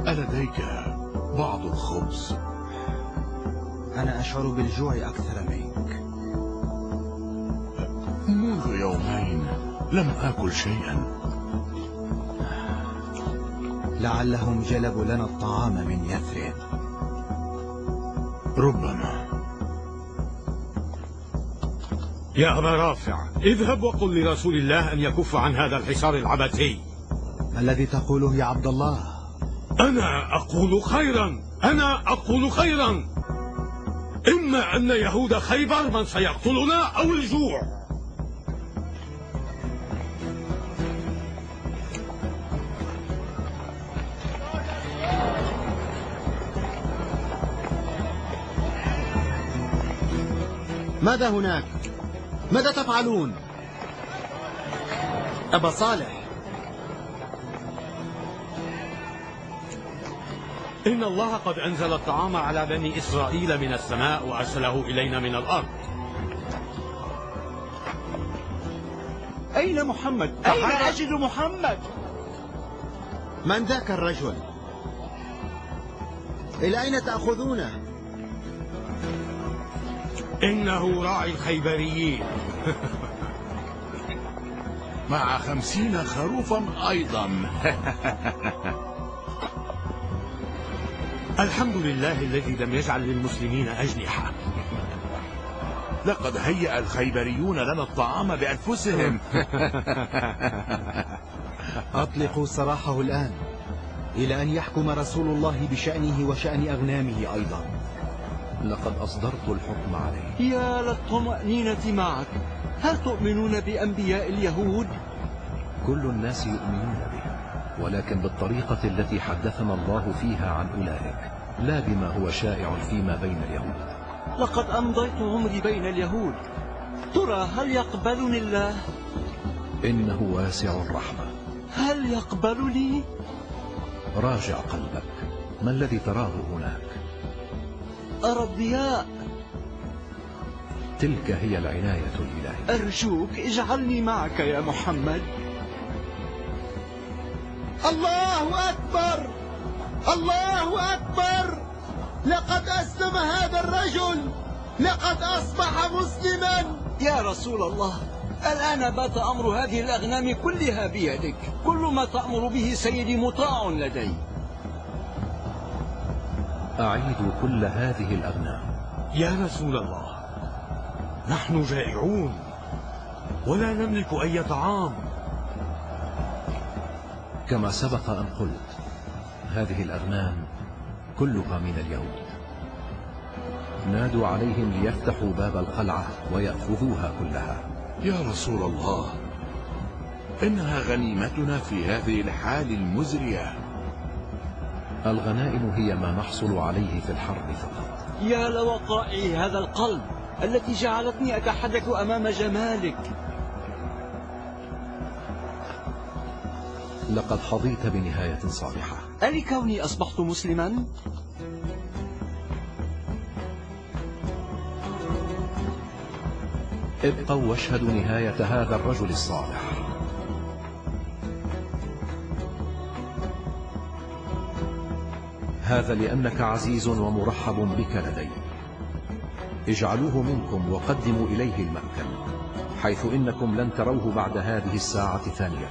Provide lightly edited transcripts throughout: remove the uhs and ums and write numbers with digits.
ألديك بعض الخبز؟ أنا أشعر بالجوع أكثر منك. منذ يومين لم آكل شيئا. لعلهم جلبوا لنا الطعام من يثرب. ربما. يا أبا رافع، اذهب وقل لرسول الله أن يكف عن هذا الحصار العبثي. ما الذي تقوله يا عبد الله؟ أنا أقول خيرا، أنا أقول خيرا. إما أن يهود خيبر من سيقتلنا أو الجوع. ماذا هناك؟ ماذا تفعلون؟ أبا صالح، إن الله قد أنزل الطعام على بني إسرائيل من السماء وأرسله إلينا من الأرض. أين محمد؟ أين أجد محمد؟ من ذاك الرجل؟ إلى أين تأخذونه؟ إنه راعي الخيبريين. مع 50 خروفا أيضا. الحمد لله الذي لم يجعل للمسلمين أجنحة. لقد هيأ الخيبريون لنا الطعام بأنفسهم. أطلقوا سراحه الآن إلى أن يحكم رسول الله بشأنه وشأن أغنامه أيضا. لقد أصدرت الحكم عليه. يا للطمأنينة معك. هل تؤمنون بأنبياء اليهود؟ كل الناس يؤمنون به، ولكن بالطريقة التي حدثنا الله فيها عن أولئك، لا بما هو شائع فيما بين اليهود. لقد أمضيت عمري بين اليهود. ترى هل يقبلني الله؟ إنه واسع الرحمة. هل يقبلني؟ راجع قلبك. ما الذي تراه هناك؟ أرى الضياء. تلك هي العناية الإلهية. أرجوك اجعلني معك يا محمد. الله أكبر! الله أكبر! لقد أسلم هذا الرجل. لقد أصبح مسلما. يا رسول الله، الآن بات أمر هذه الأغنام كلها بيدك. كل ما تأمر به سيدي مطاع لدي. أعيدوا كل هذه الأغنام. يا رسول الله، نحن جائعون ولا نملك أي طعام. كما سبق أن قلت، هذه الأغنام كلها من اليهود. نادوا عليهم ليفتحوا باب القلعة ويأخذوها كلها. يا رسول الله، إنها غنيمتنا في هذه الحال المزرية. الغنائم هي ما نحصل عليه في الحرب فقط. يا لوقائع هذا القلب التي جعلتني أتحدث أمام جمالك. لقد حظيت بنهاية صالحة. ألكوني أصبحت مسلما؟ ابقوا واشهدوا نهاية هذا الرجل الصالح. هذا لأنك عزيز ومرحب بك لدي. اجعلوه منكم وقدموا إليه المأكل، حيث إنكم لن تروه بعد هذه الساعة ثانية.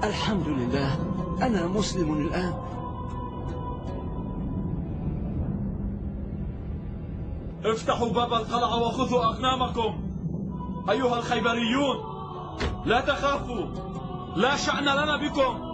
الحمد لله، أنا مسلم الآن. افتحوا باب القلعة وخذوا أغنامكم. أيها الخيبريون، لا تخافوا، لا شأن لنا بكم.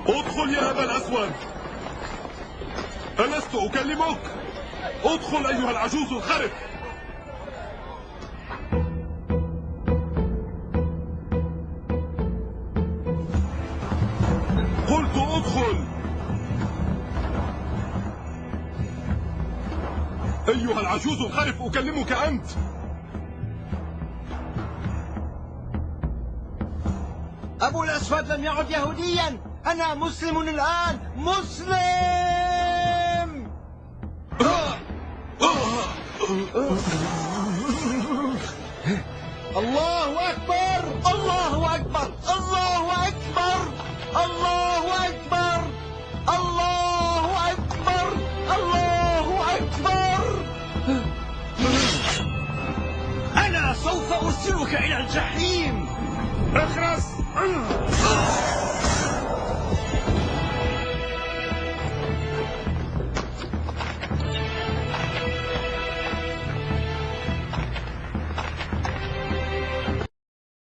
ادخل يا أبا الأسود، ألست أكلمك؟ ادخل أيها العجوز الخرف. قلت ادخل. أيها العجوز الخرف، أكلمك أنت. أبو الأسود لم يعد يهوديا، أنا مسلم الآن، مسلم. الله أكبر، الله أكبر، الله أكبر، الله أكبر، الله أكبر، الله أكبر. أنا سوف أرسلك إلى الجحيم. اخرس.